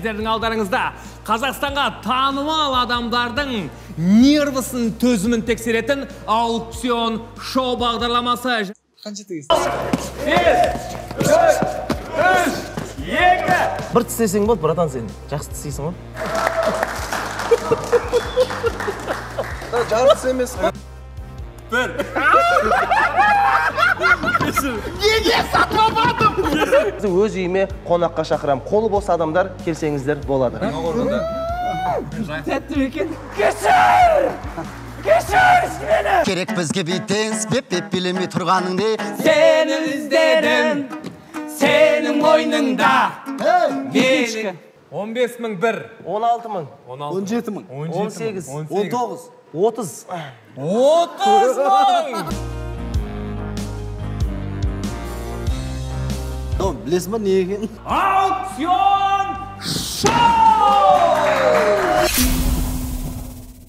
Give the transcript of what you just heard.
сіздердің алдарыңызда Қазақстанға танымал адамдардың нервысын, төзімін тексеретін аукцион шоу бағдарламасы. Қанша тегіз? 1, 2, 3. Бір тістесең болды, братан, сен жақсы тістейсің ғой. Жартысы емес қой. Бір. Неге сатпадым? Өз үйіме қонаққа шақырам. Қолы бос адамдар келсеңіздер болады. Тәтті екен. Кешір! Кешір мені! Керек бізге бейтенс, беп-беп билемей тұрғаның не? Сені іздедім, сенің мойныңда. 15.000 бір. 16.000. 17.000. 18. 19. 30. 30.000! Білесің ба не екен? Аукцион шоу!